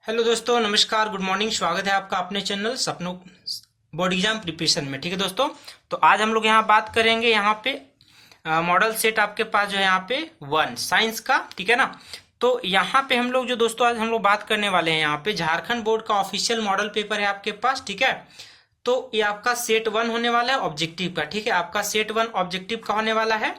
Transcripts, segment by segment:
Hello दोस्तों, नमस्कार, good morning. स्वागत है आपका अपने चैनल सपनों बोर्ड एग्जाम प्रिपरेशन में। ठीक है दोस्तों, तो आज हम लोग यहाँ बात करेंगे यहाँ पे मॉडल सेट आपके पास जो है यहाँ पे 1 साइंस का। ठीक है ना। तो यहाँ पे हम लोग जो दोस्तों आज हम लोग बात करने वाले हैं, यहाँ पे झारखंड बोर्ड का ऑफिशियल मॉडल पेपर है आपके पास। ठीक है, तो ये आपका सेट 1 होने वाला है ऑब्जेक्टिव का। ठीक है, आपका सेट 1 ऑब्जेक्टिव का होने वाला है।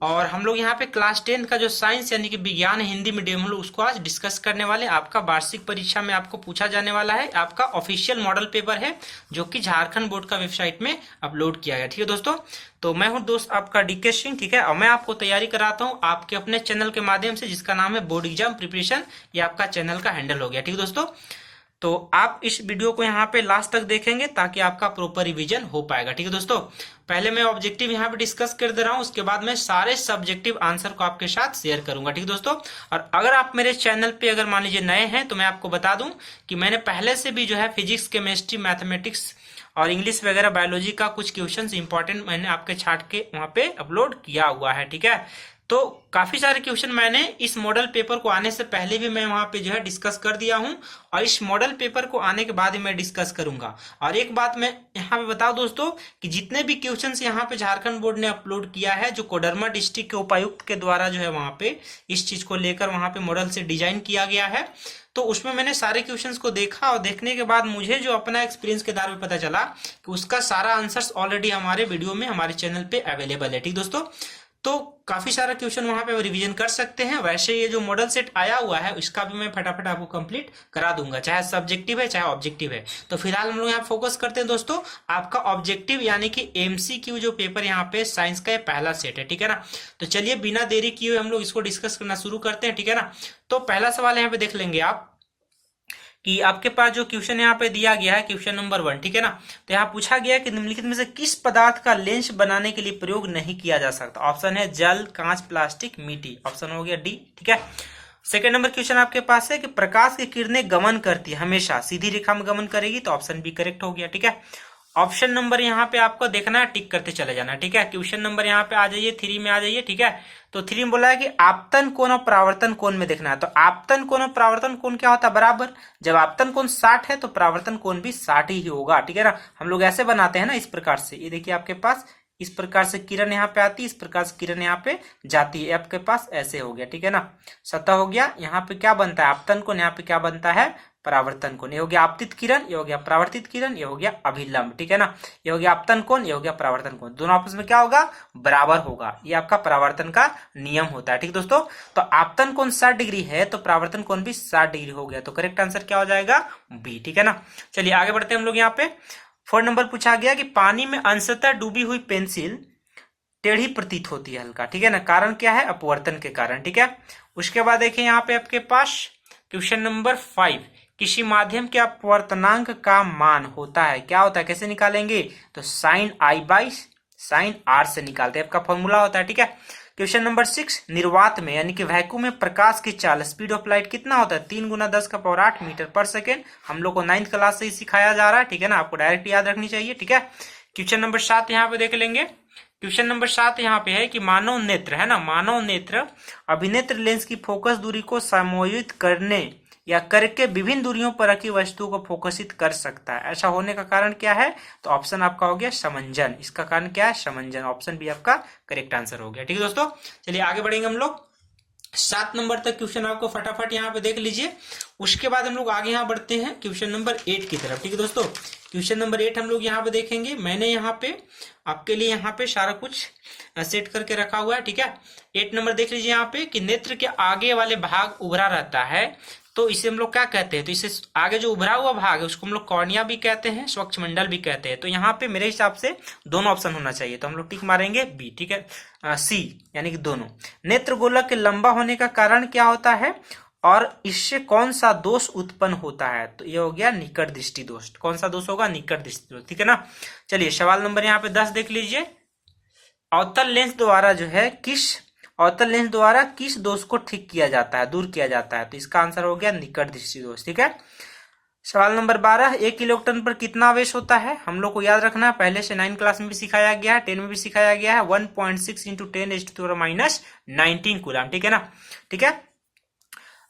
और हम लोग यहाँ पे क्लास 10 का जो साइंस यानी कि विज्ञान हिंदी मीडियम हम लोग उसको आज डिस्कस करने वाले हैं। आपका वार्षिक परीक्षा में आपको पूछा जाने वाला है। आपका ऑफिशियल मॉडल पेपर है जो कि झारखंड बोर्ड का वेबसाइट में अपलोड किया गया। ठीक है दोस्तों, तो मैं हूँ दोस्त आपका डीके सिंह। ठीक है, और मैं आपको तैयारी कराता हूँ आपके अपने चैनल के माध्यम से, जिसका नाम है बोर्ड एग्जाम प्रिपरेशन। ये आपका चैनल का हैंडल हो गया। ठीक है दोस्तों, तो आप इस वीडियो को यहाँ पे लास्ट तक देखेंगे ताकि आपका प्रॉपर रिवीजन हो पाएगा। ठीक है दोस्तों, पहले मैं ऑब्जेक्टिव यहाँ पे डिस्कस कर दे रहा हूँ, उसके बाद मैं सारे सब्जेक्टिव आंसर को आपके साथ शेयर करूंगा। ठीक है दोस्तों, और अगर आप मेरे चैनल पे अगर मान लीजिए नए हैं तो मैं आपको बता दूं कि मैंने पहले से भी जो है फिजिक्स, केमिस्ट्री, मैथमेटिक्स और इंग्लिश वगैरह बायोलॉजी का कुछ क्वेश्चंस इंपॉर्टेंट मैंने आपके छाट के वहां पे अपलोड किया हुआ है। ठीक है, तो काफी सारे क्वेश्चन मैंने इस मॉडल पेपर को आने से पहले भी मैं वहां पे जो है डिस्कस कर दिया हूं, और इस मॉडल पेपर को आने के बाद ही मैं डिस्कस करूंगा। और एक बात मैं यहाँ पे बताऊं दोस्तों कि जितने भी क्वेश्चंस यहाँ पे झारखंड बोर्ड ने अपलोड किया है, जो कोडरमा डिस्ट्रिक्ट के उपायुक्त के द्वारा जो है वहां पे इस चीज को लेकर वहां पे मॉडल से डिजाइन किया गया है, तो उसमें मैंने सारे क्वेश्चंस को देखा और देखने के बाद मुझे जो अपना एक्सपीरियंस के आधार पे पता चला कि उसका सारा आंसर्स ऑलरेडी हमारे वीडियो में हमारे चैनल पे अवेलेबल है। ठीक दोस्तों, तो काफी सारा क्वेश्चन वहां पे रिवीजन कर सकते हैं। वैसे ये जो मॉडल सेट आया हुआ है इसका भी मैं फटाफट आपको कंप्लीट करा दूंगा, चाहे सब्जेक्टिव है चाहे ऑब्जेक्टिव है। तो फिलहाल हम लोग यहाँ फोकस करते हैं दोस्तों आपका ऑब्जेक्टिव यानी कि एमसीक्यू जो पेपर यहाँ पे साइंस का ये पहला सेट है। ठीक है ना, तो चलिए बिना देरी किए हम लोग इसको डिस्कस करना शुरू करते हैं। ठीक है ना, तो पहला सवाल यहाँ पे देख लेंगे आप कि आपके पास जो क्वेश्चन यहाँ पे दिया गया है क्वेश्चन नंबर 1। ठीक है ना, तो यहाँ पूछा गया है कि निम्नलिखित में से किस पदार्थ का लेंस बनाने के लिए प्रयोग नहीं किया जा सकता। ऑप्शन है जल, कांच, प्लास्टिक, मिट्टी। ऑप्शन हो गया डी। ठीक है, सेकंड नंबर क्वेश्चन आपके पास है कि प्रकाश की किरणें गमन करती है, हमेशा सीधी रेखा में गमन करेगी, तो ऑप्शन बी करेक्ट हो गया। ठीक है, ऑप्शन नंबर यहाँ पे आपको देखना है, टिक करते चले जाना। ठीक है, क्वेश्चन नंबर यहाँ पे आ जाइए 3 में आ जाइए। ठीक है, तो 3 में बोला है कि आपतन कोण और परावर्तन कोण में देखना है। तो आपतन कोण और परावर्तन कोण क्या होता है, बराबर। जब आपतन कोण 60 है तो परावर्तन कोण भी 60 ही होगा। ठीक है ना, हम लोग ऐसे बनाते हैं ना, इस प्रकार से। ये देखिए आपके पास इस प्रकार से किरण यहाँ पे आती है, इस प्रकार से किरण यहाँ पे जाती है, आपके पास ऐसे हो गया। ठीक है ना, सतह हो गया। यहाँ पे क्या बनता है, आपतन कोण, यहाँ पे क्या बनता है, परावर्तन कोण। ये हो गया आपतित किरण, ये हो गया परावर्तित किरण, ये हो गया अभिलंब। ठीक है ना, ये हो गया आपतन कोण, ये हो गया परावर्तन कोण। दोनों आपस में क्या होगा, बराबर होगा। ये आपका परावर्तन का नियम होता है। ठीक दोस्तों, तो आपतन कोण 60 डिग्री है तो परावर्तन कोण भी 60 डिग्री हो गया, तो करेक्ट आंसर क्या हो जाएगा, बी। ठीक है ना, चलिए आगे बढ़ते हैं हम लोग। यहाँ पे 4 नंबर पूछा गया कि पानी में अंशतः डूबी हुई पेंसिल टेढ़ी प्रतीत होती है, हल्का। ठीक है ना, कारण क्या है, अपवर्तन के कारण। ठीक है, उसके बाद देखिए यहाँ पे आपके पास क्वेश्चन नंबर 5, किसी माध्यम के अपवर्तनांक का मान होता है, क्या होता है, कैसे निकालेंगे, तो sine I by sine R से निकालते हैं, आपका फॉर्मूला होता है। ठीक है, क्वेश्चन नंबर 6, निर्वात में यानी कि वैक्यूम में प्रकाश की चाल, स्पीड ऑफ लाइट कितना होता है, 3 × 10⁸ मीटर पर सेकेंड। हम लोग को 9th क्लास से ही सिखाया जा रहा है। ठीक है ना, आपको डायरेक्ट याद रखनी चाहिए। ठीक है, क्वेश्चन नंबर 7 यहाँ पे देख लेंगे। क्वेश्चन नंबर 7 यहाँ पे है कि मानव नेत्र है ना, मानव नेत्र अभिनेत्र लेंस की फोकस दूरी को समायोजित करने या करके विभिन्न दूरियों पर रखी वस्तुओं को फोकसित कर सकता है। ऐसा होने का कारण क्या है, तो ऑप्शन आपका हो गया समंजन। इसका कारण क्या है, समंजन। ऑप्शन बी आपका करेक्ट आंसर हो गया। ठीक है दोस्तों, चलिए आगे बढ़ेंगे हम लोग। 7 नंबर तक क्वेश्चन आपको फटाफट यहाँ पे देख लीजिए। उसके बाद हम लोग आगे यहाँ बढ़ते हैं क्वेश्चन नंबर 8 की तरफ। ठीक है दोस्तों, क्वेश्चन नंबर 8 हम लोग यहाँ पे देखेंगे। मैंने यहाँ पे आपके लिए यहाँ पे सारा कुछ सेट करके रखा हुआ है। ठीक है, 8 नंबर देख लीजिए यहाँ पे कि नेत्र के आगे वाले भाग उभरा रहता है, तो इसे हम लोग क्या कहते हैं, तो इसे आगे जो उभरा हुआ भाग है उसको हम लोग कॉर्निया भी कहते हैं, स्वच्छमंडल भी कहते हैं। तो यहाँ पे मेरे हिसाब से दोनों ऑप्शन होना चाहिए, तो हम लोग टिक मारेंगे बी। ठीक है, सी यानी कि दोनों। नेत्र गोलक के लंबा होने का कारण क्या होता है और इससे कौन सा दोष उत्पन्न होता है, तो ये हो गया निकट दृष्टि दोष। कौन सा दोष होगा, निकट दृष्टि दोष। ठीक है ना, चलिए सवाल नंबर यहाँ पे 10 देख लीजिए। अवतल लेंस द्वारा जो है अवतल लेंस द्वारा किस दोष को ठीक किया जाता है, दूर किया जाता है, तो इसका आंसर हो गया निकट दृष्टि दोष। ठीक है, सवाल नंबर 12, 1 इलेक्ट्रॉन पर कितना आवेश होता है, हम लोग को याद रखना है, पहले से 9 क्लास में भी सिखाया गया है, 10 में भी सिखाया गया है, 1.6 × 10⁻⁻19 कूलम। ठीक है ना, ठीक है।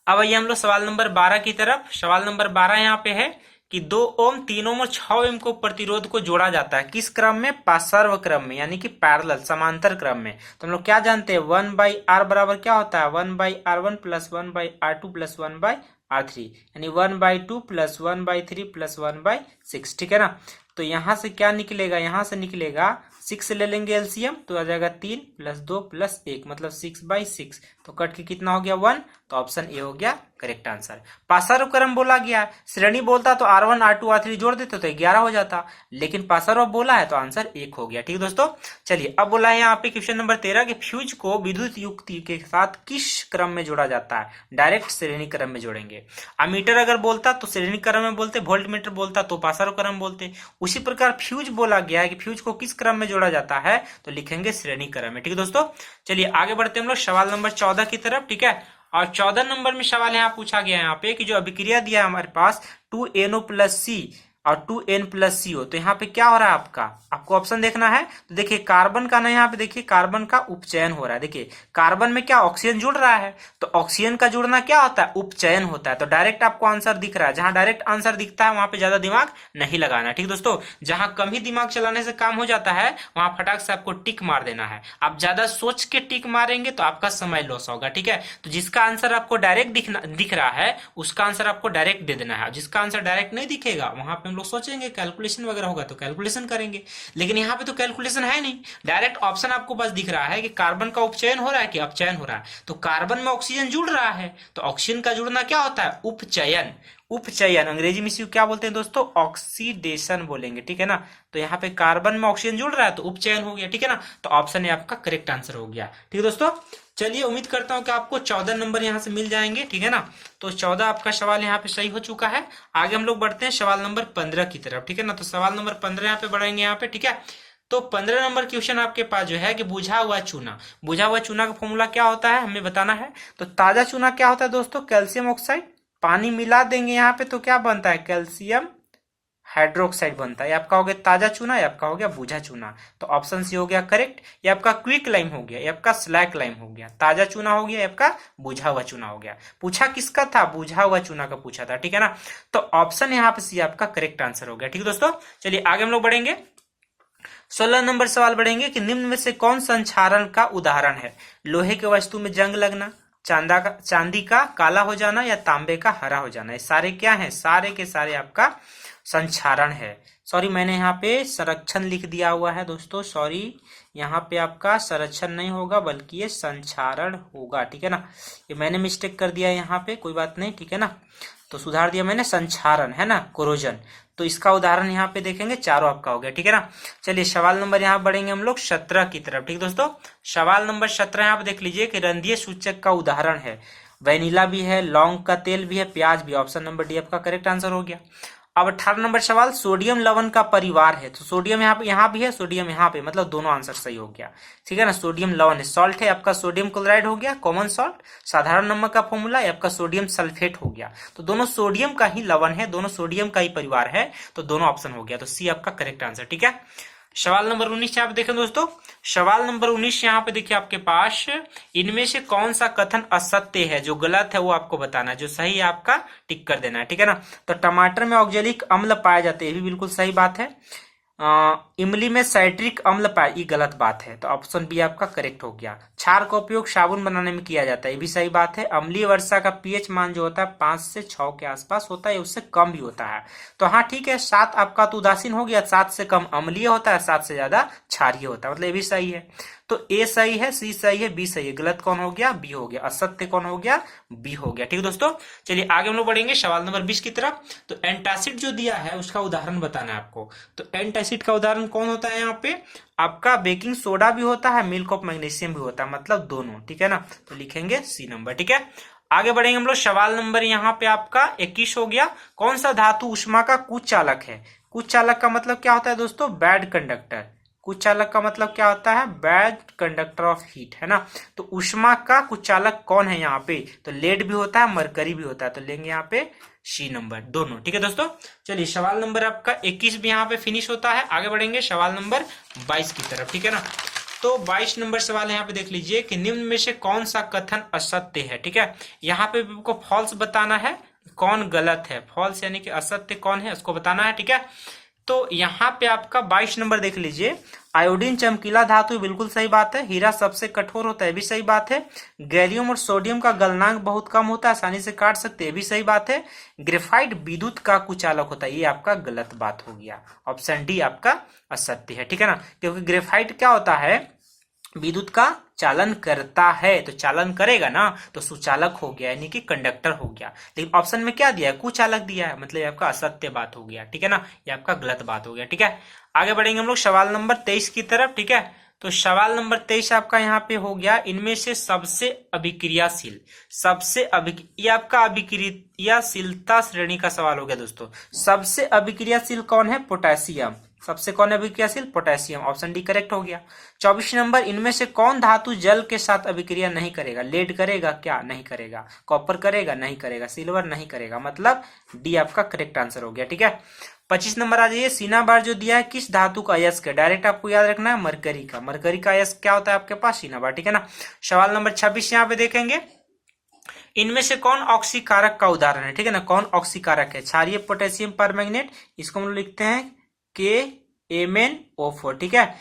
अब आइए हम लोग सवाल नंबर 12 की तरफ। सवाल नंबर 12 यहाँ पे है कि 2 ओम, 3 ओम और 6 ओम को प्रतिरोध को जोड़ा जाता है किस क्रम में? सर्व क्रम में, यानी कि पैरेलल समांतर क्रम में। तो हम लोग क्या जानते हैं, 1/r बराबर क्या होता है, 1/r1 plus 1/r2 plus 1/r3, यानी 1/2 प्लस 1/3 प्लस 1/6, ठीक है ना। तो यहां से क्या निकलेगा, यहां से निकलेगा 6 ले लेंगे एलसीएम, तो आ जाएगा 3 प्लस 2 प्लस 1 मतलब 6/6, तो कट के कितना हो गया 1, तो ऑप्शन ए हो गया करेक्ट आंसर। पासर्व क्रम बोला गया है, श्रेणी बोलता तो R1 R2 R3 जोड़ देते तो 11 हो जाता, लेकिन पासर्व बोला है तो आंसर 1 हो गया। ठीक है दोस्तों, चलिए अब बोला है यहाँ पे क्वेश्चन नंबर 13 कि फ्यूज को विद्युत युक्ति के साथ किस क्रम में जोड़ा जाता है? डायरेक्ट श्रेणी क्रम में जोड़ेंगे। अमीटर अगर बोलता तो श्रेणी क्रम में बोलते, वोल्ट मीटर बोलता तो पासर्व क्रम बोलते। उसी प्रकार फ्यूज बोला गया है कि फ्यूज को किस क्रम में जोड़ा जाता है, तो लिखेंगे श्रेणी क्रम में। ठीक है दोस्तों, चलिए आगे बढ़ते हैं हम लोग सवाल नंबर 14 की तरफ। ठीक है, और 14 नंबर में सवाल यहाँ पूछा गया है यहाँ पे कि जो अभिक्रिया दिया है हमारे पास 2NO प्लस C और 2N प्लस CO, तो यहाँ पे क्या हो रहा है आपको ऑप्शन देखना है। तो देखिए कार्बन का ना, यहाँ पे देखिए कार्बन का उपचयन हो रहा है। देखिए कार्बन में क्या ऑक्सीजन जुड़ रहा है, तो ऑक्सीजन का जुड़ना क्या होता है, उपचयन होता है। तो डायरेक्ट आपको आंसर दिख रहा है, जहां डायरेक्ट आंसर दिखता है वहां पे ज्यादा दिमाग नहीं लगाना। ठीक दोस्तों, जहां कम ही दिमाग चलाने से काम हो जाता है वहां फटाक से आपको टिक मार देना है। आप ज्यादा सोच के टिक मारेंगे तो आपका समय लॉस होगा। ठीक है, तो जिसका आंसर आपको डायरेक्ट दिख रहा है उसका आंसर आपको डायरेक्ट दे देना है। जिसका आंसर डायरेक्ट नहीं दिखेगा वहां पे हम लोग सोचेंगे, कैलकुलेशन वगैरह होगा तो कैलकुलेशन करेंगे, लेकिन यहाँ पे तो कैलकुलेशन है नहीं। डायरेक्ट ऑप्शन आपको बस दिख रहा है कि कार्बन का उपचयन हो रहा है कि अपचयन हो रहा है। तो कार्बन में ऑक्सीजन जुड़ रहा है, तो ऑक्सीजन का जुड़ना क्या होता है, उपचयन। उपचयन अंग्रेजी में इसी को क्या बोलते हैं दोस्तों, ऑक्सीडेशन बोलेंगे। ठीक है ना, तो यहाँ पे कार्बन में ऑक्सीजन जुड़ रहा है तो उपचयन हो गया। ठीक है ना, तो ऑप्शन है आपका करेक्ट आंसर हो गया। ठीक है दोस्तों, चलिए उम्मीद करता हूं कि आपको 14 नंबर यहाँ से मिल जाएंगे। ठीक है ना, तो 14 आपका सवाल यहाँ पे सही हो चुका है। आगे हम लोग बढ़ते हैं सवाल नंबर 15 की तरफ। ठीक है ना, तो सवाल नंबर 15 यहाँ पे बढ़ेंगे यहाँ पे। ठीक है, तो 15 नंबर क्वेश्चन आपके पास जो है कि बुझा हुआ चूना। बुझा हुआ चूना का फॉर्मूला क्या होता है हमें बताना है। तो ताजा चूना क्या होता है दोस्तों, कैल्शियम ऑक्साइड, पानी मिला देंगे यहाँ पे तो क्या बनता है, कैल्शियम हाइड्रोक्साइड बनता है। ये आपका हो गया ताजा चूना, ये आपका हो गया बुझा चूना। तो ऑप्शन सी हो गया करेक्ट। ये आपका क्विक लाइम हो गया, ये आपका स्लैक लाइम हो गया। ताजा चूना हो गया, ये आपका बुझा हुआ चूना हो गया। पूछा किसका था, बुझा हुआ चूना का पूछा था। ठीक है ना, तो ऑप्शन यहाँ पे सी आपका करेक्ट आंसर हो गया। ठीक है दोस्तों, चलिए आगे हम लोग बढ़ेंगे। 16 नंबर सवाल बढ़ेंगे कि निम्न में से कौन संक्षारण का उदाहरण है। लोहे के वस्तु में जंग लगना, चांदी का काला हो जाना या तांबे का हरा हो जाना। ये सारे क्या है, सारे के सारे आपका संक्षारण है। सॉरी मैंने यहाँ पे संरक्षण लिख दिया हुआ है दोस्तों, सॉरी यहाँ पे आपका संरक्षण नहीं होगा बल्कि ये संक्षारण होगा। ठीक है ना, ये मैंने मिस्टेक कर दिया यहाँ पे, कोई बात नहीं। ठीक है ना, तो सुधार दिया मैंने, संक्षारण है ना, कोरोजन। तो इसका उदाहरण यहाँ पे देखेंगे, चारों आपका हो गया। ठीक है ना, चलिए सवाल नंबर यहाँ बढ़ेंगे हम लोग 17 की तरफ। ठीक दोस्तों, सवाल नंबर 17 यहाँ पे देख लीजिए कि रंध्रीय सूचक का उदाहरण है। वैनिला भी है, लौंग का तेल भी है, प्याज भी। ऑप्शन नंबर डी आपका करेक्ट आंसर हो गया। अब 18 नंबर सवाल सोडियम लवण का परिवार है। तो सोडियम यहाँ भी है, सोडियम यहाँ पे, मतलब दोनों आंसर सही हो गया। ठीक है ना, सोडियम लवण है, सॉल्ट है आपका, सोडियम क्लोराइड हो गया, कॉमन सॉल्ट। साधारण नमक का फॉर्मूला आपका सोडियम सल्फेट हो गया। तो दोनों सोडियम का ही लवण है, दोनों सोडियम का ही परिवार है, तो दोनों ऑप्शन हो गया। तो सी आपका करेक्ट आंसर। ठीक है, सवाल नंबर 19 यहाँ पे देखें दोस्तों। सवाल नंबर 19 यहाँ पे देखिए आपके पास, इनमें से कौन सा कथन असत्य है, जो गलत है वो आपको बताना है, जो सही है आपका टिक कर देना है। ठीक है ना, तो टमाटर में ऑक्जेलिक अम्ल पाए जाते हैं, ये भी बिल्कुल सही बात है। इमली में साइट्रिक अम्ल पाए, ये गलत बात है, तो ऑप्शन बी आपका करेक्ट हो गया। क्षार का उपयोग साबुन बनाने में किया जाता है, ये भी सही बात है। अम्लीय वर्षा का पीएच मान जो होता है 5 से 6 के आसपास होता है, उससे कम भी होता है। तो हाँ ठीक है, 7 आपका तो उदासीन हो गया, 7 से कम अम्लीय होता है, 7 से ज्यादा क्षारीय होता है, मतलब ये भी सही है। तो ए सही है, सी सही है, बी सही है। गलत कौन हो गया, बी हो गया। असत्य कौन हो गया, बी हो गया। ठीक है दोस्तों, चलिए आगे हम लोग बढ़ेंगे सवाल नंबर 20 की तरफ। तो एंटासिड जो दिया है उसका उदाहरण बताना है आपको। तो एंटासिड का उदाहरण कौन होता है, यहाँ पे आपका बेकिंग सोडा भी होता है, मिल्क ऑफ मैग्नीशियम भी होता है, मतलब दोनों। ठीक है ना, तो लिखेंगे सी नंबर। ठीक है, आगे बढ़ेंगे हम लोग। सवाल नंबर यहाँ पे आपका 21 हो गया। कौन सा धातु उष्मा का कुचालक है। कुचालक का मतलब क्या होता है दोस्तों, बैड कंडक्टर। कुचालक का मतलब क्या होता है, बैड कंडक्टर ऑफ हीट, है ना। तो उष्मा का कुचालक कौन है यहाँ पे, तो लेड भी होता है, मरकरी भी होता है, तो लेंगे यहाँ पे सी नंबर, दोनों। ठीक है दोस्तों, चलिए सवाल नंबर आपका 21 भी यहाँ पे फिनिश होता है। आगे बढ़ेंगे सवाल नंबर 22 की तरफ। ठीक है ना, तो 22 नंबर सवाल यहाँ पे देख लीजिए कि निम्न में से कौन सा कथन असत्य है। ठीक है, यहाँ पे आपको फॉल्स बताना है, कौन गलत है। फॉल्स यानी कि असत्य कौन है उसको बताना है। ठीक है, तो यहाँ पे आपका 22 नंबर देख लीजिए, आयोडीन चमकीला धातु, बिल्कुल सही बात है। हीरा सबसे कठोर होता है, भी सही बात है। गैलियम और सोडियम का गलनांक बहुत कम होता है, आसानी से काट सकते हैं, भी सही बात है। ग्रेफाइट विद्युत का कुचालक होता है, ये आपका गलत बात हो गया। ऑप्शन डी आपका असत्य है। ठीक है ना, क्योंकि ग्रेफाइट क्या होता है, विद्युत का चालन करता है, तो चालन करेगा ना तो सुचालक हो गया, यानी कि कंडक्टर हो गया। लेकिन ऑप्शन में क्या दिया है, कुचालक दिया है, मतलब ये आपका असत्य बात हो गया। ठीक है ना, ये आपका गलत बात हो गया। ठीक है, आगे बढ़ेंगे हम लोग सवाल नंबर 23 की तरफ। ठीक है, तो सवाल नंबर 23 आपका यहाँ पे हो गया, इनमें से सबसे अभिक्रियाशील, ये आपका अभिक्रियाशीलता श्रेणी का सवाल हो गया दोस्तों। सबसे अभिक्रियाशील कौन है, पोटेशियम। सबसे कौन है अभिक्रियाशील, पोटेशियम। ऑप्शन डी करेक्ट हो गया। 24 नंबर, इनमें से कौन धातु जल के साथ अभिक्रिया नहीं करेगा। लेड करेगा क्या, नहीं करेगा। कॉपर करेगा, नहीं करेगा। सिल्वर नहीं करेगा, मतलब डी आपका करेक्ट आंसर हो गया। ठीक है, 25 नंबर आ जाइए, सीना बार जो दिया है किस धातु का अयस्क है। डायरेक्ट आपको याद रखना है मरकरी का। मरकरी का अयस्क क्या होता है आपके पास, सीना बार। ठीक है ना, सवाल नंबर 26 यहाँ पे देखेंगे, इनमें से कौन ऑक्सीकारक का उदाहरण है। ठीक है ना, कौन ऑक्सीकारक है। क्षारीय पोटेशियम परमैंगनेट, इसको हम लोग लिखते हैं KMnO4। ठीक है,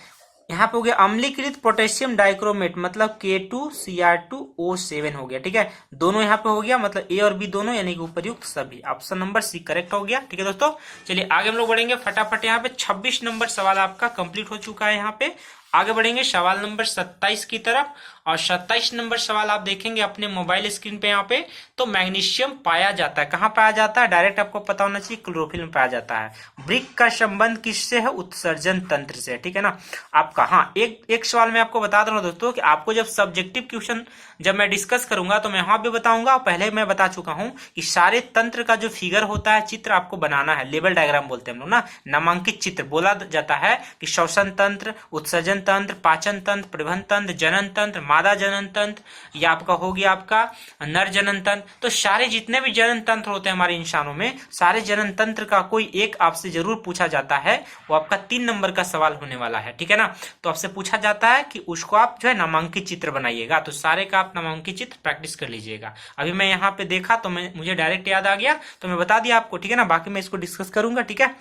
यहाँ पे हो गया अम्लीकृत पोटेशियम डाइक्रोमेट, मतलब K2Cr2O7 हो गया। ठीक है, दोनों यहाँ पे हो गया, मतलब ए और बी दोनों, यानी कि उपयुक्त सभी। ऑप्शन नंबर सी करेक्ट हो गया। ठीक है दोस्तों, चलिए आगे हम लोग बढ़ेंगे फटाफट। यहाँ पे 26 नंबर सवाल आपका कंप्लीट हो चुका है। यहाँ पे आगे बढ़ेंगे सवाल नंबर 27 की तरफ, और 27 नंबर सवाल आप देखेंगे अपने मोबाइल स्क्रीन पे। यहाँ पे तो मैग्नीशियम पाया जाता है, कहाँ पाया जाता है, डायरेक्ट आपको पता होना चाहिए, क्लोरोफिल में पाया जाता है। ब्रिक का संबंध किससे है, उत्सर्जन तंत्र से। ठीक है ना, आपका हाँ एक सवाल मैं आपको बता दूं दोस्तों कि आपको जब सब्जेक्टिव क्वेश्चन जब मैं डिस्कस करूंगा तो मैं वहां भी बताऊंगा। पहले मैं बता चुका हूं कि सारे तंत्र का जो फिगर होता है, चित्र आपको बनाना है, लेवल डायग्राम बोलते हैं हम लोग ना, नामांकित चित्र बोला जाता है कि श्वसन तंत्र, उत्सर्जन तंत्र, पाचन तंत्र, प्रबंधन तंत्र, जनन तंत्र, मादा जनन तंत्र, या आपका हो गया आपका नर जनन तंत्र। तो सारे जितने भी जनन तंत्र होते हैं हमारे इंसानों में, सारे जनन तंत्र का कोई एक आपसे जरूर पूछा जाता है, वो आपका 3 नंबर का सवाल होने वाला है। ठीक है ना, तो आपसे पूछा जाता है कि उसको आप जो है नामांकित चित्र बनाइएगा, तो सारे का आप नामांकित चित्र प्रैक्टिस कर लीजिएगा। अभी मैं यहाँ पे देखा तो मुझे डायरेक्ट याद आ गया, तो मैं बता दिया आपको। ठीक है ना, बाकी मैं इसको डिस्कस करूंगा। ठीक है,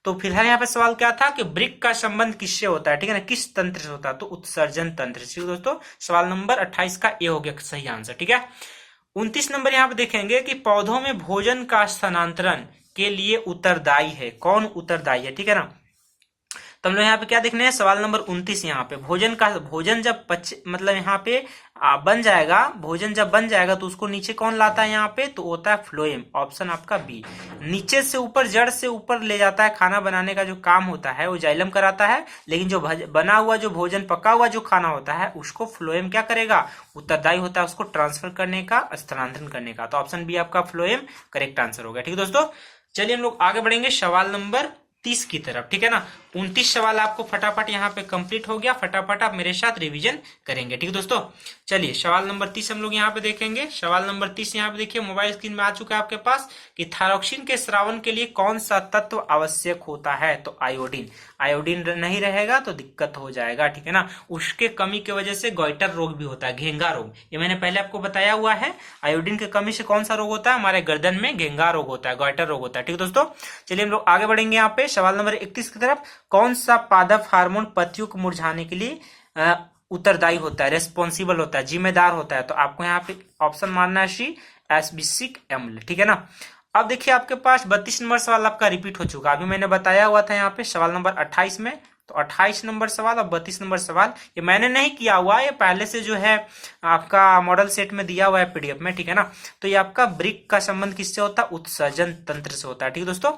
तो फिलहाल यहाँ पे सवाल क्या था कि ब्रिक का संबंध किससे होता है। ठीक है ना, किस तंत्र से होता है, तो उत्सर्जन तंत्र से। दोस्तों सवाल नंबर 28 का ए हो गया सही आंसर। ठीक है, 29 नंबर यहाँ पे देखेंगे कि पौधों में भोजन का स्थानांतरण के लिए उत्तरदायी है, कौन उत्तरदायी है। ठीक है ना, तो हम लोग यहाँ पे क्या देखने हैं, सवाल नंबर 29 यहाँ पे भोजन जब मतलब यहाँ पे बन जाएगा, भोजन जब बन जाएगा तो उसको नीचे कौन लाता है यहाँ पे, तो होता है फ्लोएम। ऑप्शन आपका बी। नीचे से ऊपर, जड़ से ऊपर ले जाता है, खाना बनाने का जो काम होता है वो जाइलम कराता है, लेकिन जो बना हुआ जो भोजन, पका हुआ जो खाना होता है उसको फ्लोएम क्या करेगा, उत्तरदायी होता है उसको ट्रांसफर करने का, स्थानांतरण करने का। तो ऑप्शन बी आपका फ्लोएम करेक्ट आंसर होगा। ठीक है दोस्तों, चलिए हम लोग आगे बढ़ेंगे सवाल नंबर 30 की तरफ। ठीक है ना, 29 सवाल आपको फटाफट यहाँ पे कंप्लीट हो गया, फटाफट आप मेरे साथ रिवीजन करेंगे। ठीक है दोस्तों, चलिए सवाल नंबर 30 हम लोग यहाँ पे देखेंगे। सवाल नंबर 30 यहाँ पे देखिए, मोबाइल स्क्रीन में आ चुका है आपके पास कि थायरॉक्सिन के स्रावन के लिए कौन सा तत्व आवश्यक होता है, तो आयोडीन। आयोडीन नहीं रहेगा तो दिक्कत हो जाएगा। ठीक है ना, उसके कमी की वजह से गॉइटर रोग भी होता है, घेंगा रोग, ये मैंने पहले आपको बताया हुआ है। आयोडीन की कमी से कौन सा रोग होता है, हमारे गर्दन में घेंगा रोग होता है, गॉइटर रोग होता है। ठीक है दोस्तों, चलिए हम लोग आगे बढ़ेंगे यहाँ पे सवाल नंबर 31 की तरफ। कौन सा पादप हार्मोन पत्तियों को मुरझाने के लिए उत्तरदायी होता है, रेस्पॉन्सिबल होता है, जिम्मेदार होता है, तो आपको यहाँ पे ऑप्शन मानना है सी, एस्बिसिक अम्ल। ठीक है ना, अब देखिए आपके पास 32 नंबर सवाल आपका रिपीट हो चुका, अभी मैंने बताया हुआ था यहाँ पे सवाल नंबर 28 में, तो 28 नंबर सवाल और 32 नंबर सवाल ये मैंने नहीं किया हुआ, ये पहले से जो है आपका मॉडल सेट में दिया हुआ है पीडीएफ में। ठीक है ना, तो ये आपका ब्रिक का संबंध किससे होता है, उत्सर्जन तंत्र से होता है। ठीक है दोस्तों,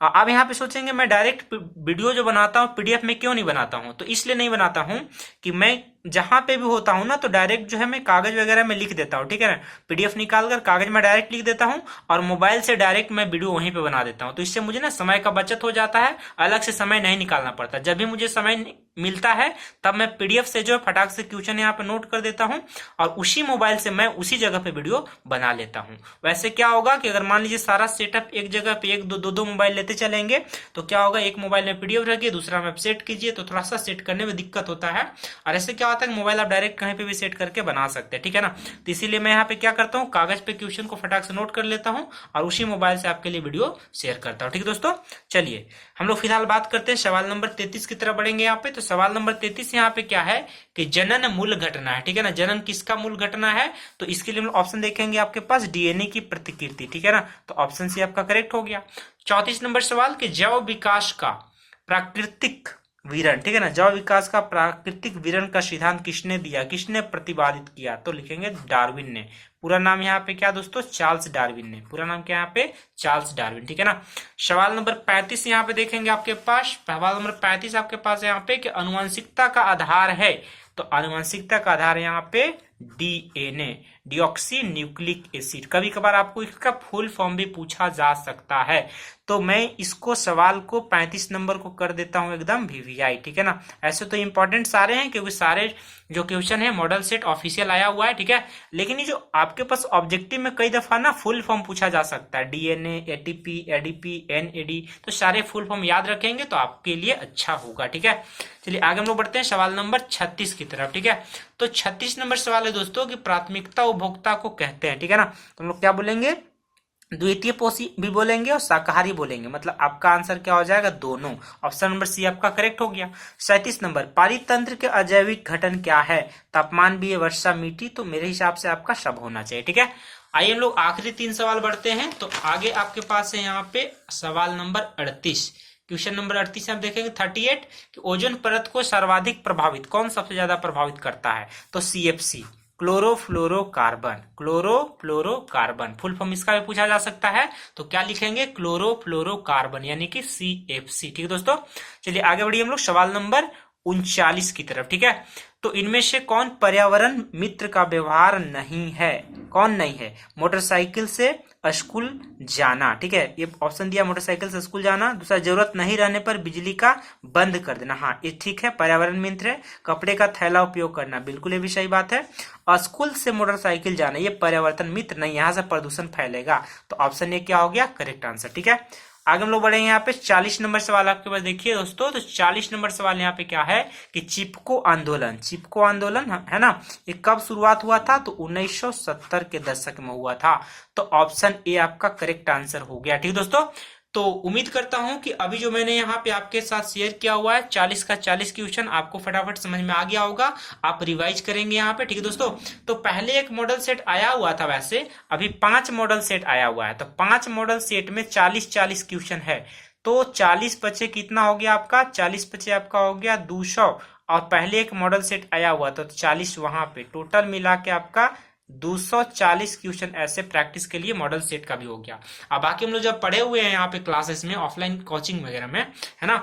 अब यहाँ पे सोचेंगे मैं डायरेक्ट वीडियो जो बनाता हूँ पीडीएफ में क्यों नहीं बनाता हूँ, तो इसलिए नहीं बनाता हूँ कि मैं जहां पे भी होता हूं ना तो डायरेक्ट जो है मैं कागज वगैरह में लिख देता हूं। ठीक है ना, पीडीएफ निकाल कर कागज में डायरेक्ट लिख देता हूं और मोबाइल से डायरेक्ट मैं वीडियो वहीं पे बना देता हूं, तो इससे मुझे ना समय का बचत हो जाता है, अलग से समय नहीं निकालना पड़ता। जब भी मुझे समय मिलता है तब मैं पीडीएफ से जो है फटाक से क्वेश्चन यहाँ पे नोट कर देता हूँ और उसी मोबाइल से मैं उसी जगह पे वीडियो बना लेता हूँ। वैसे क्या होगा कि अगर मान लीजिए सारा सेटअप एक जगह पे एक दो मोबाइल लेते चलेंगे तो क्या होगा, एक मोबाइल में पीडीएफ रखिए, दूसरा में सेट कीजिए तो थोड़ा सा सेट करने में दिक्कत होता है। और ऐसे क्या होता है मोबाइल आप डायरेक्ट कहीं पे भी सेट करके बना सकते हैं, ठीक है ना। तो इसीलिए मैं यहाँ पे क्या करता हूँ, कागज पे क्वेश्चन को फटाक से नोट कर लेता हूँ और उसी मोबाइल से आपके लिए वीडियो शेयर करता हूँ। ठीक है दोस्तों, चलिए हम लोग फिलहाल बात करते हैं सवाल नंबर 33 की तरफ बढ़ेंगे यहाँ पे। तो सवाल नंबर 33 यहाँ पे क्या है कि जनन मूल घटना है, ठीक है ना। जनन किसका मूल घटना है, तो इसके लिए हम ऑप्शन देखेंगे आपके पास डीएनए की प्रतिकृति, ठीक है ना। तो ऑप्शन सी आपका करेक्ट हो गया। 34 नंबर सवाल कि जैव विकास का प्राकृतिक विवरण, ठीक है ना, जैव विकास का प्राकृतिक विवरण का सिद्धांत किसने दिया, किसने प्रतिपादित किया, तो लिखेंगे डार्विन ने। पूरा नाम यहाँ पे क्या दोस्तों, चार्ल्स डार्विन ने। पूरा नाम क्या यहाँ पे, चार्ल्स डार्विन, ठीक है ना। सवाल नंबर 35 यहाँ पे देखेंगे आपके पास। सवाल नंबर 35 आपके पास यहाँ पे कि आनुवंशिकता का आधार है, तो आनुवंशिकता का आधार यहाँ पे डीएनए, डिऑक्सी न्यूक्लिक एसिड। कभी कभार आपको इसका फुल फॉर्म भी पूछा जा सकता है, तो मैं इसको सवाल को 35 नंबर को कर देता हूं एकदम वीवीआई, ठीक है ना। ऐसे तो इंपॉर्टेंट सारे हैं क्योंकि सारे जो क्वेश्चन है मॉडल सेट ऑफिशियल आया हुआ है, ठीक है। लेकिन ये जो आपके पास ऑब्जेक्टिव में कई दफा ना फुल फॉर्म पूछा जा सकता है, डीएनए, एटीपी, एडीपी, एनएडी, तो सारे फुल फॉर्म याद रखेंगे तो आपके लिए अच्छा होगा, ठीक है। चलिए आगे हम लोग बढ़ते हैं सवाल नंबर 36 की तरफ, ठीक है। तो 36 नंबर सवाल है दोस्तों कि प्राथमिकता उपभोक्ता को कहते हैं, ठीक है ना। तो हम लोग क्या बोलेंगे, द्वितीय पोषी भी बोलेंगे और शाकाहारी बोलेंगे, मतलब आपका आंसर क्या हो जाएगा, दोनों। ऑप्शन नंबर सी आपका करेक्ट हो गया। 37 नंबर पारितंत्र के अजैविक घटन क्या है, तापमान भी है, वर्षा, मिट्टी, तो मेरे हिसाब से आपका सब होना चाहिए, ठीक है। आइए हम लोग आखिरी 3 सवाल बढ़ते हैं। तो आगे आपके पास है यहाँ पे सवाल नंबर 38। क्वेश्चन नंबर 38 आप देखेंगे 38 कि ओजोन परत को सर्वाधिक प्रभावित कौन सबसे ज्यादा प्रभावित करता है, तो CFC, chlorofluorocarbon. Chlorofluorocarbon full form इसका भी पूछा जा सकता है, तो क्या लिखेंगे, क्लोरोफ्लोरोकार्बन यानी कि सीएफसी, ठीक है दोस्तों। चलिए आगे बढ़िए हम लोग सवाल नंबर 39 की तरफ, ठीक है। तो इनमें से कौन पर्यावरण मित्र का व्यवहार नहीं है, कौन नहीं है, मोटरसाइकिल से स्कूल जाना, ठीक है, ये ऑप्शन दिया, मोटरसाइकिल से स्कूल जाना। दूसरा, जरूरत नहीं रहने पर बिजली का बंद कर देना, हाँ ये ठीक है, पर्यावरण मित्र है। कपड़े का थैला उपयोग करना, बिल्कुल ये भी सही बात है। स्कूल से मोटरसाइकिल जाना, ये पर्यावरण मित्र नहीं, यहाँ से प्रदूषण फैलेगा, तो ऑप्शन ए क्या हो गया, करेक्ट आंसर, ठीक है। आगे हम लोग बढ़ेंगे यहाँ पे 40 नंबर सवाल आपके पास देखिए दोस्तों। तो 40 नंबर सवाल यहाँ पे क्या है कि चिपको आंदोलन, चिपको आंदोलन है ना, ये कब शुरुआत हुआ था, तो 1970 के दशक में हुआ था, तो ऑप्शन ए आपका करेक्ट आंसर हो गया, ठीक दोस्तों। तो उम्मीद करता हूं कि अभी जो मैंने यहाँ पे आपके साथ शेयर किया हुआ है 40 का 40 क्वेश्चन आपको फटाफट समझ में आ गया होगा, आप रिवाइज करेंगे यहाँ पे, ठीक है दोस्तों। तो पहले एक मॉडल सेट आया हुआ था, वैसे अभी 5 मॉडल सेट आया हुआ है, तो 5 मॉडल सेट में 40-40 क्वेश्चन है, तो 40 बचे कितना हो गया आपका, 40 बचे आपका हो गया 200, और पहले एक मॉडल सेट आया हुआ था तो 40 वहां पे, टोटल मिला के आपका 240 क्वेश्चन ऐसे प्रैक्टिस के लिए मॉडल सेट का भी हो गया। अब बाकी हम लोग जब पढ़े हुए हैं यहाँ पे क्लासेस में, ऑफलाइन कोचिंग वगैरह में, है ना,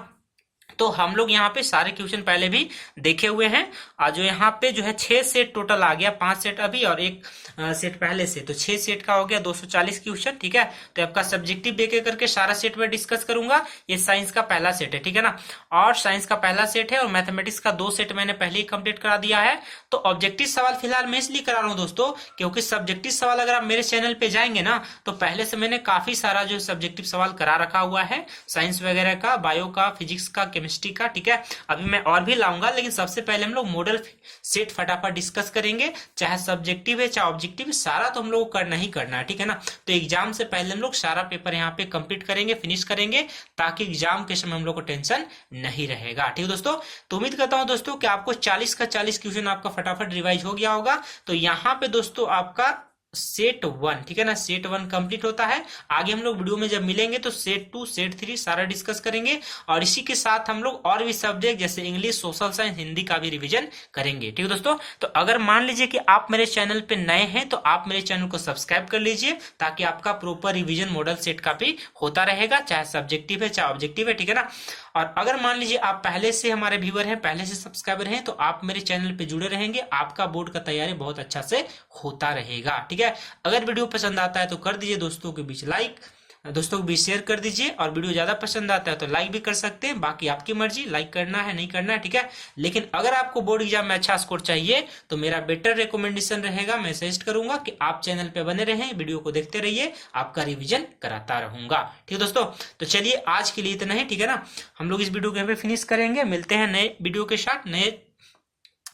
तो हम लोग यहाँ पे सारे क्वेश्चन पहले भी देखे हुए हैं। और जो यहाँ पे जो है 6 सेट टोटल आ गया, 5 सेट अभी और 1 सेट पहले से, तो 6 सेट का हो गया 240 क्वेश्चन, ठीक है। तो आपका सब्जेक्टिव देके करके सारा सेट में डिस्कस करूंगा। ये साइंस का पहला सेट है, ठीक है ना, और साइंस का पहला सेट है, और मैथमेटिक्स का 2 सेट मैंने पहले ही कंप्लीट करा दिया है। तो ऑब्जेक्टिव सवाल फिलहाल मैं इसलिए करा रहा हूँ दोस्तों, क्योंकि सब्जेक्टिव सवाल अगर आप मेरे चैनल पे जाएंगे ना, तो पहले से मैंने काफी सारा जो सब्जेक्टिव सवाल करा रखा हुआ है, साइंस वगैरह का, बायो का, फिजिक्स का, केमिस्ट्री का, ठीक है। अभी मैं और भी लाऊंगा, लेकिन सबसे पहले हम लोग मॉडल सेट फटाफट डिस्कस करेंगे, चाहे सब्जेक्टिव है चाहे ऑब्जेक्टिव, सारा तो हम लोग को करना ही करना है, ठीक है ना। तो एग्जाम से पहले हम लोग सारा पेपर यहाँ पे कंप्लीट करेंगे, फिनिश करेंगे, ताकि एग्जाम के समय हम लोग को टेंशन नहीं रहेगा, ठीक है दोस्तों। तो उम्मीद करता हूं दोस्तों कि आपको 40 का 40 क्वेश्चन आपका फटाफट रिवाइज हो गया होगा। तो यहाँ पे दोस्तों आपका सेट 1, ठीक है ना, सेट 1 कंप्लीट होता है। आगे हम लोग वीडियो में जब मिलेंगे तो सेट 2, सेट 3 सारा डिस्कस करेंगे, और इसी के साथ हम लोग और भी सब्जेक्ट जैसे इंग्लिश, सोशल साइंस, हिंदी का भी रिवीजन करेंगे, ठीक है दोस्तों। तो अगर मान लीजिए कि आप मेरे चैनल पे नए हैं तो आप मेरे चैनल को सब्सक्राइब कर लीजिए, ताकि आपका प्रॉपर रिवीजन मॉडल सेट का भी होता रहेगा, चाहे सब्जेक्टिव है चाहे ऑब्जेक्टिव है, ठीक है ना। और अगर मान लीजिए आप पहले से हमारे व्यूअर हैं, पहले से सब्सक्राइबर हैं, तो आप मेरे चैनल पे जुड़े रहेंगे, आपका बोर्ड का तैयारी बहुत अच्छा से होता रहेगा, ठीक है। अगर वीडियो पसंद आता है तो कर दीजिए दोस्तों के बीच लाइक, दोस्तों को भी शेयर कर दीजिए, और वीडियो ज्यादा पसंद आता है तो लाइक भी कर सकते हैं, बाकी आपकी मर्जी, लाइक करना है नहीं करना है, ठीक है। लेकिन अगर आपको बोर्ड एग्जाम में अच्छा स्कोर चाहिए तो मेरा बेटर रिकमेंडेशन रहेगा, मैं सजेस्ट करूंगा कि आप चैनल पे बने रहें, वीडियो को देखते रहिए, आपका रिविजन कराता रहूंगा, ठीक है दोस्तों। तो चलिए आज के लिए इतना ही, ठीक है ना। हम लोग इस वीडियो को यहाँ पे फिनिश करेंगे, मिलते हैं नए वीडियो के साथ, नए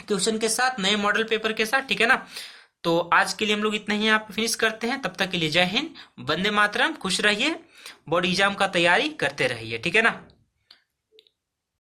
क्वेश्चन के साथ, नए मॉडल पेपर के साथ, ठीक है ना। तो आज के लिए हम लोग इतना ही यहाँ पे फिनिश करते हैं, तब तक के लिए जय हिंद, वंदे मातरम, खुश रहिए, बोर्ड एग्जाम का तैयारी करते रहिए, ठीक है ना।